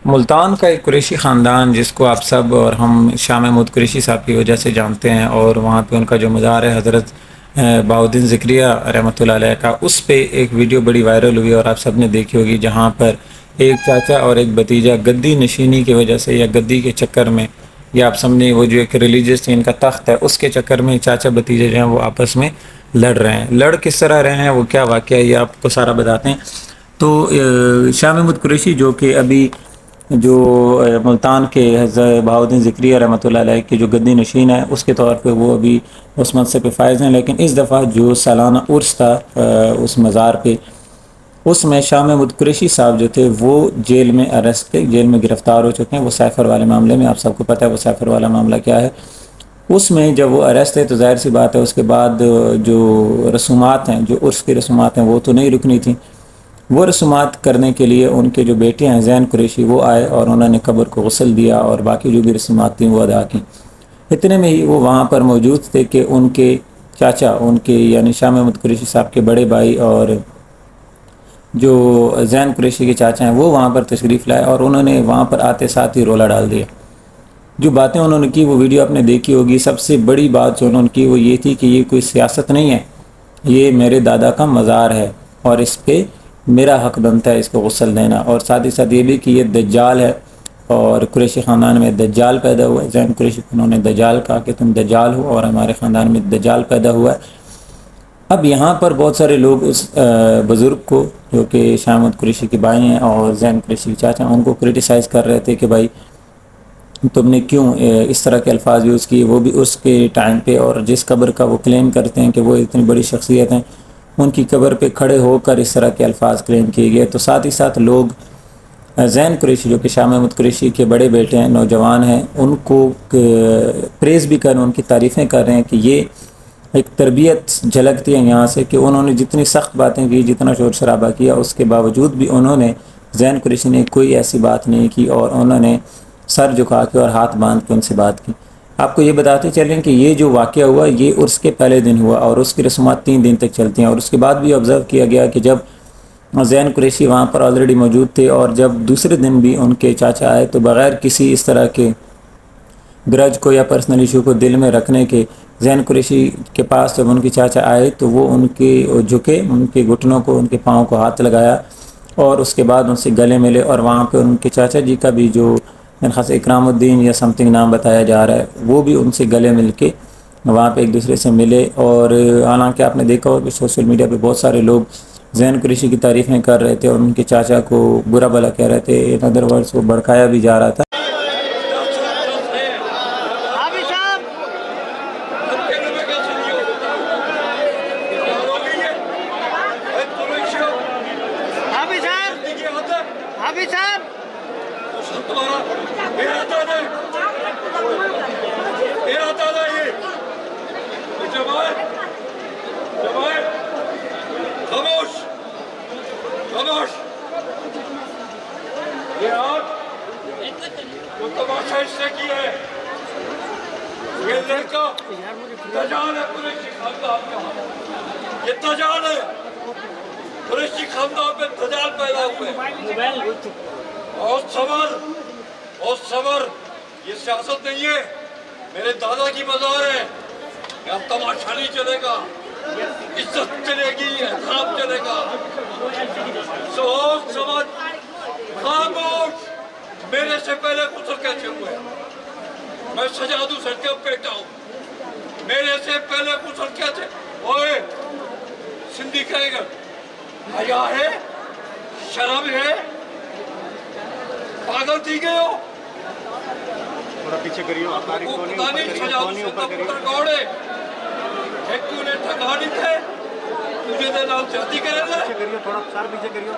ملتان کا ایک قریشی خاندان جس کو آپ سب اور ہم شاہ محمود قریشی صاحب کی وجہ سے جانتے ہیں، اور وہاں پہ ان کا جو مزار ہے حضرت بہاؤالدین ذکریہ رحمۃ اللہ علیہ کا، اس پہ ایک ویڈیو بڑی وائرل ہوئی اور آپ سب نے دیکھی ہوگی، جہاں پر ایک چاچا اور ایک بھتیجا گدی نشینی کی وجہ سے یا گدی کے چکر میں، یا آپ سمجھیں وہ جو ایک ریلیجیس تھی ان کا تخت ہے، اس کے چکر میں چاچا بھتیجے جو ہیں وہ آپس میں لڑ رہے ہیں۔ لڑ کس طرح رہے ہیں، وہ کیا واقعہ ہے، یہ آپ کو سارا بتاتے ہیں۔ تو شاہ محمود قریشی جو کہ ابھی جو ملتان کے حضرت بہاؤالدین ذکریہ رحمۃ اللہ علیہ کے جو گدی نشین ہے، اس کے طور پہ وہ ابھی اس منصب پہ فائز ہیں، لیکن اس دفعہ جو سالانہ عرس تھا اس مزار پہ، اس میں شاہ محمود قریشی صاحب جو تھے وہ جیل میں اریسٹ تھے، جیل میں گرفتار ہو چکے ہیں۔ وہ سیفر والے معاملے میں، آپ سب کو پتہ ہے وہ سیفر والا معاملہ کیا ہے۔ اس میں جب وہ اریسٹ تھے تو ظاہر سی بات ہے اس کے بعد جو رسومات ہیں، جو عرس کی رسومات ہیں، وہ تو نہیں رکنی تھیں۔ وہ رسومات کرنے کے لیے ان کے جو بیٹے ہیں زین قریشی، وہ آئے اور انہوں نے قبر کو غسل دیا اور باقی جو بھی رسومات تھیں وہ ادا کی۔ اتنے میں ہی وہ وہاں پر موجود تھے کہ ان کے چاچا، ان کے یعنی شاہ محمود قریشی صاحب کے بڑے بھائی اور جو زین قریشی کے چاچا ہیں، وہ وہاں پر تشریف لائے اور انہوں نے وہاں پر آتے ساتھ ہی رولا ڈال دیا۔ جو باتیں انہوں نے کی وہ ویڈیو آپ نے دیکھی ہوگی۔ سب سے بڑی بات جو انہوں نے کی وہ یہ تھی کہ یہ کوئی سیاست نہیں ہے، یہ میرے دادا کا مزار ہے اور اس پہ میرا حق بنتا ہے اس کو غسل دینا، اور ساتھ ہی ساتھ یہ بھی کہ یہ دجال ہے اور قریشی خاندان میں دجال پیدا ہوا ہے۔ زین قریشی کو انہوں نے دجال کہا کہ تم دجال ہو اور ہمارے خاندان میں دجال پیدا ہوا ہے۔ اب یہاں پر بہت سارے لوگ اس بزرگ کو، جو کہ شاہ محمود قریشی کے بھائی ہیں اور زین قریشی کے چاچا ہیں، ان کو کرٹیسائز کر رہے تھے کہ بھائی تم نے کیوں اس طرح کے الفاظ یوز کیے، وہ بھی اس کے ٹائم پہ، اور جس قبر کا وہ کلیم کرتے ہیں کہ وہ اتنی بڑی شخصیت ہیں، ان کی قبر پہ کھڑے ہو کر اس طرح کے الفاظ کلیم کیے گئے۔ تو ساتھ ہی ساتھ لوگ زین قریشی جو کہ شاہ محمود قریشی کے بڑے بیٹے ہیں، نوجوان ہیں، ان کو پریز بھی کر رہے ہیں، ان کی تعریفیں کر رہے ہیں کہ یہ ایک تربیت جھلکتی ہے یہاں سے کہ انہوں نے جتنی سخت باتیں کی، جتنا شور شرابہ کیا، اس کے باوجود بھی انہوں نے، زین قریشی نے کوئی ایسی بات نہیں کی اور انہوں نے سر جھکا کے اور ہاتھ باندھ کے ان سے بات کی۔ آپ کو یہ بتاتے چلیں کہ یہ جو واقعہ ہوا یہ عرس کے پہلے دن ہوا اور اس کی رسومات 3 دن تک چلتی ہیں، اور اس کے بعد بھی آبزرو کیا گیا کہ جب زین قریشی وہاں پر آلریڈی موجود تھے اور جب دوسرے دن بھی ان کے چاچا آئے تو بغیر کسی اس طرح کے گرج کو یا پرسنل ایشو کو دل میں رکھنے کے، زین قریشی کے پاس جب ان کے چاچا آئے تو وہ ان کے جھکے، ان کے گھٹنوں کو، ان کے پاؤں کو ہاتھ لگایا اور اس کے بعد ان سے گلے ملے، اور وہاں پہ ان کے چاچا جی کا بھی جو میرے خاص اکرام الدین یا سم تھنگ نام بتایا جا رہا ہے، وہ بھی ان سے گلے مل کے وہاں پہ ایک دوسرے سے ملے۔ اور حالانکہ آپ نے دیکھا ہو کہ سوشل میڈیا پہ بہت سارے لوگ زین قریشی کی تعریفیں کر رہے تھے اور ان کے چاچا کو برا بھلا کہہ رہے تھے، ان ادر ورڈز وہ بھڑکایا بھی جا رہا تھا۔ یہ آپ جو تماشا اس نے کی ہے، یہ لڑکا دجال ہے قریشی خاندان کا، یہ دجال ہے قریشی خاندان میں، دجال پیدا ہوئے۔ اور صبر، یہ سیاست نہیں ہے، میرے دادا کی مزار ہے، یہاں تماشا نہیں چلے گا، عزت چلے گی، احترام چلے گا۔ سوچ سمجھ، خاموش، میرے سے پہلے غسل کیسے ہوئے؟ میں سجاد حسین کا بیٹا ہوں، میرے سے پہلے غسل کیسے؟ اوئے سندھی کہے گا حیا ہے، شرم ہے، پاگل تھی گئے ہو؟ تھوڑا پیچھے کریو، پتہ نہیں سجاد حسین کا پتر کون ہے؟ ٹھیکو نے ٹھکانی تھے، تجھے دے نام جلدی کرے گا؟ پیچھے کریو، تھوڑا سار پیچھے کریو،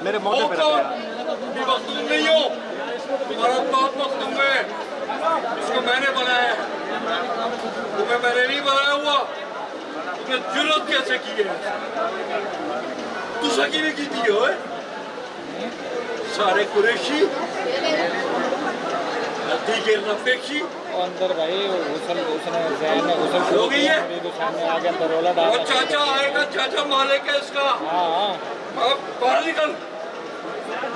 میرے موقع پہ رکھتے ہیں۔ بھی مخدوم نہیں ہو، تمہارا باپ مخدوم ہے، اس کو میں نے بنایا ہے، تمہیں میں نے نہیں بنایا ہوا، تمہیں جرات کیسے کی ہے؟ تو سکی نہیں کی تھی ہوئے سارے قریشی دیگر نفیکشی اندر بھائی غسل ہو گئی ہے۔ وہ وہ چاچا آئے گا، چاچا مالک ہے اس کا، اب باہر نکل،